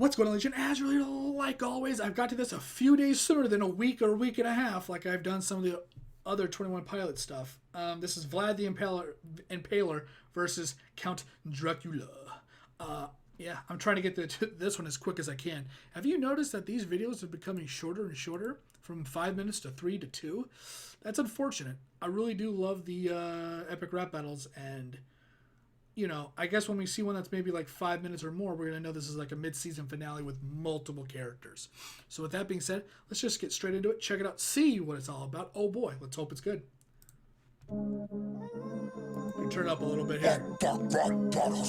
What's going on, Legion? As really, like always, I've got to this a few days sooner than a week or a week and a half, like I've done some of the other 21 Pilot stuff. This is Vlad the Impaler versus Count Dracula. Yeah, I'm trying to get this one as quick as I can. Have you noticed that these videos are becoming shorter and shorter, from 5 minutes to 3 to 2? That's unfortunate. I really do love the epic rap battles, and you know, I guess when we see one that's maybe like 5 minutes or more, we're going to know this is like a mid-season finale with multiple characters. So with that being said, let's just get straight into it, check it out, see what it's all about. Oh boy, let's hope it's good. Turn it up a little bit here. Count Dracula.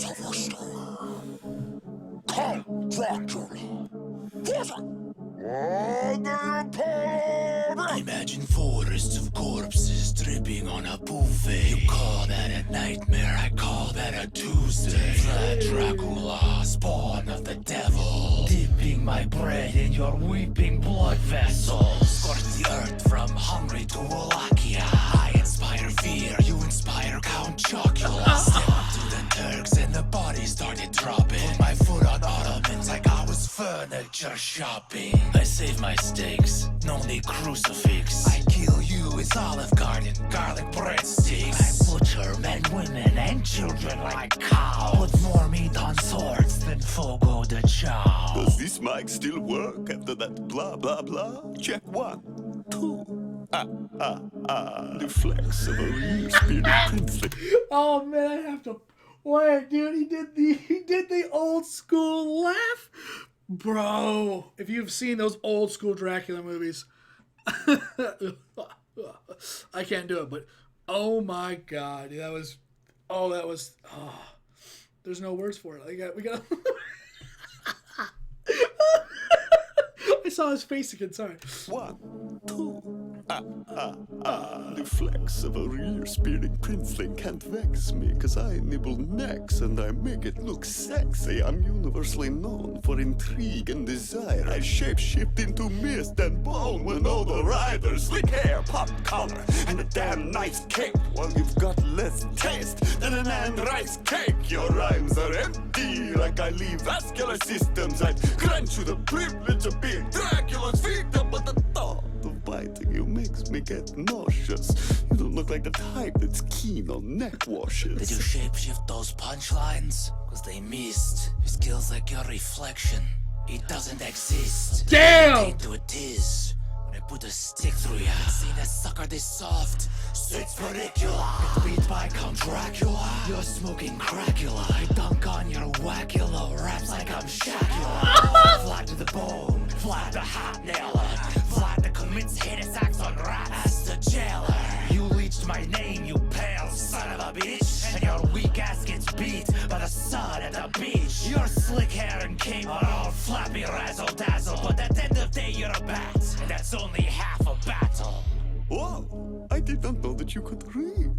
Imagine forests of corpses dripping on a buffet. You call that a nightmare, I call that a Tuesday. Vlad Dracula, spawn of the devil, dipping my bread in your weeping blood vessels. Scorch the earth from Hungary to Wallachia. I inspire fear, you inspire Count Chocula. Step up to the Turks and the bodies started dropping. Put my foot on ottomans like I was furniture shopping. I save my steaks, no need crucifix. I kill you with Olive Garden, garlic breadsticks. I butcher men, women, and children like cows. Put more meat on swords than Fogo de Chao. Does this mic still work after that blah blah blah? Check 1, 2. The flex of a real spirit princely. Oh man, I have to wait, dude. He did the old school laugh, bro. If you've seen those old school Dracula movies, I can't do it. But oh my god, that was. There's no words for it. We got. I saw his face again. Sorry. 1, 2. The flex of a real spirit princeling can't vex me, 'cause I nibble necks and I make it look sexy. I'm universally known for intrigue and desire. I shape-shift into mist and bone when all the riders. Slick hair, pop collar, and a damn nice cape. While you've got less taste than an and rice cake. Your rhymes are empty, like I leave vascular systems. I grant you the privilege of being Dracula's victim, but the thought of biting you makes me get nauseous. You don't look like the type that's keen on neck washes. Did you shapeshift those punchlines? 'Cause they missed. Your skills like your reflection. It doesn't exist. Damn! Into it is. When I put a stick through ya. Seen a sucker this soft. It's ridiculous. It's beat by Count Dracula. You're smoking Dracula. I dunk on your wackula. Raps like I'm Shacula. Flat to the bone. Flat the hot nailer. Flat that commits heinous acts on rats. As the jailer. You leached my name, you pale son of a bitch. And your weak ass gets beat by the sun at the beach. Your slick hair and cape are all flappy razzle dazzle. But at the end of the day, you're a bat. And that's only half a battle. Whoa, I did not know that you could read.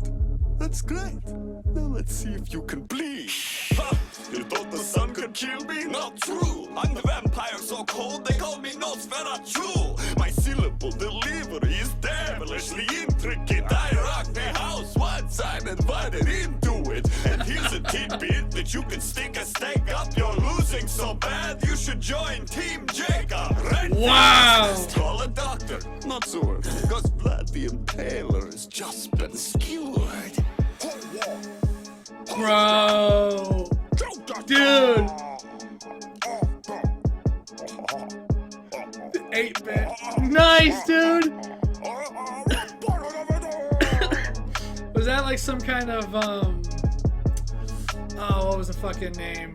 That's great. Now let's see if you can bleed. Ha! You thought the sun could kill me? Not true. I'm the vampire so cold they call me Nosferatu. My syllable delivery is devilishly intricate. I rock the house once I'm invited into it. And here's a tidbit that you can stick a stake up. You're losing so bad you should join Team Jacob. Right? Wow. Call a doctor. Not sure. Because Vlad the Impaler has just been skewered. Bro, dude, 8-bit, nice, dude. Was that like some kind of oh, what was the fucking name?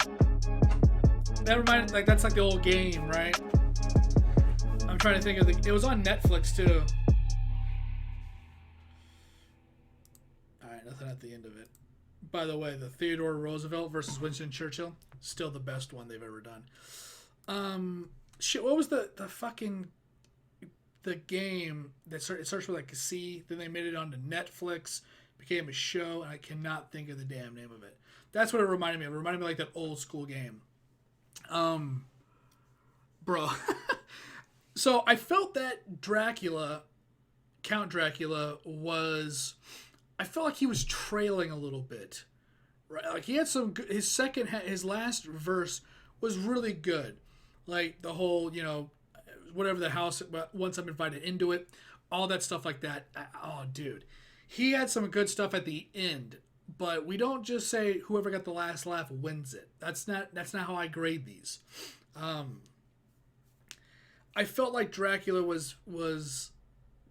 That reminded, like, that's like the old game, right? I'm trying to think of it was on Netflix too. All right, nothing at the end of it. By the way, the Theodore Roosevelt versus Winston Churchill, still the best one they've ever done. Shit, what was the fucking the game that it starts with like a C? Then they made it onto Netflix, became a show, and I cannot think of the damn name of it. That's what it reminded me of. It reminded me of like that old school game. Bro. So I felt that Count Dracula I felt like he was trailing a little bit, right? Like he had some good, his last verse was really good. like the whole, you know, whatever the house, but once I'm invited into it, all that stuff like that. Oh, dude, he had some good stuff at the end, but we don't just say whoever got the last laugh wins it. That's not how I grade these. I felt like Dracula was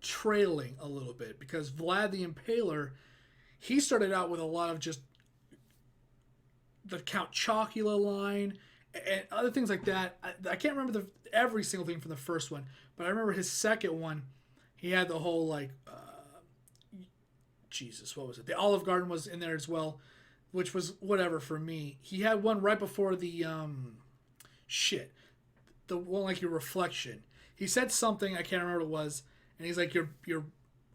trailing a little bit because Vlad the Impaler, he started out with a lot of just the Count Chocula line and other things like that. I can't remember every single thing from the first one, but I remember his second one. He had the whole like, Jesus, what was it? The Olive Garden was in there as well, which was whatever for me. He had one right before the the one like your reflection. He said something, I can't remember what it was, and he's like,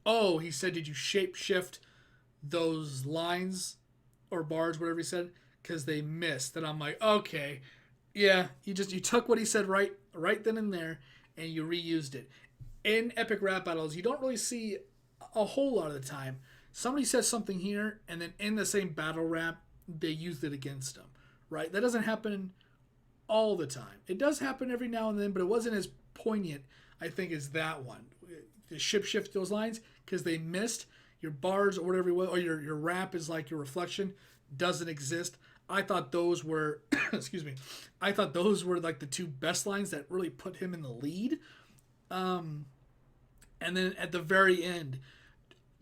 oh, he said, did you shape shift those lines or bars, whatever he said, because they missed. And I'm like, okay, yeah, you took what he said right then and there, and you reused it. In epic rap battles, you don't really see a whole lot of the time. Somebody says something here, and then in the same battle rap, they used it against them, right? That doesn't happen all the time. It does happen every now and then, but it wasn't as poignant, I think, as that one. The shift those lines because they missed your bars or whatever it was, or your rap is like your reflection doesn't exist. I thought those were, excuse me, I thought those were like the two best lines that really put him in the lead. And then at the very end,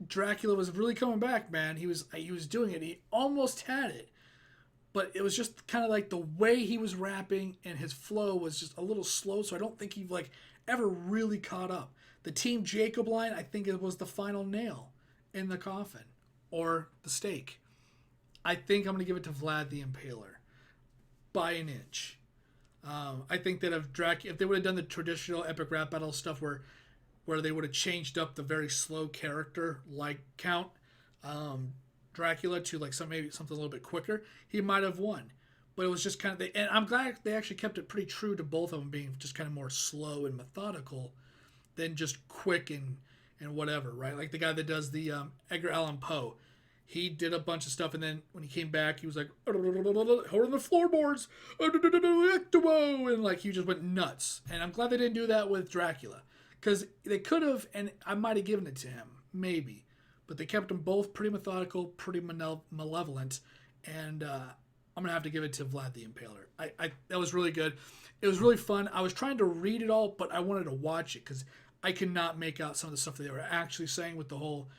Dracula was really coming back, man. He was doing it. He almost had it. But it was just kind of like the way he was rapping and his flow was just a little slow, so I don't think he like ever really caught up. The Team Jacob line, I think it was the final nail in the coffin or the stake. I think I'm going to give it to Vlad the Impaler by an inch. I think that if they would have done the traditional epic rap battle stuff where they would have changed up the very slow character like Count Dracula to like maybe something a little bit quicker, he might have won. But it was just kind of, and I'm glad they actually kept it pretty true to both of them being just kind of more slow and methodical than just quick and whatever, right? Like the guy that does the Edgar Allan Poe, he did a bunch of stuff, and then when he came back, he was like, holding the floorboards, and like he just went nuts. And I'm glad they didn't do that with Dracula, because they could have, and I might have given it to him, maybe, but they kept them both pretty methodical, pretty malevolent, and I'm gonna have to give it to Vlad the Impaler. That was really good. It was really fun. I was trying to read it all, but I wanted to watch it because I could not make out some of the stuff that they were actually saying with the whole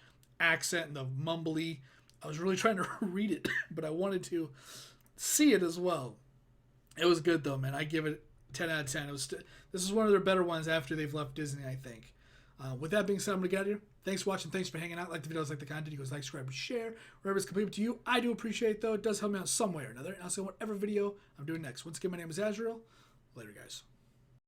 accent and the mumbly. I was really trying to read it, but I wanted to see it as well. It was good though, man. I give it 10 out of 10. This is one of their better ones after they've left Disney, I think. With that being said, I'm going to get out of here. Thanks for watching. Thanks for hanging out. Like the videos, like the content. You guys like, subscribe, share. Wherever it's completely to you. I do appreciate it, though. It does help me out some way or another. And I'll see whatever video I'm doing next. Once again, my name is Azrael. Later, guys.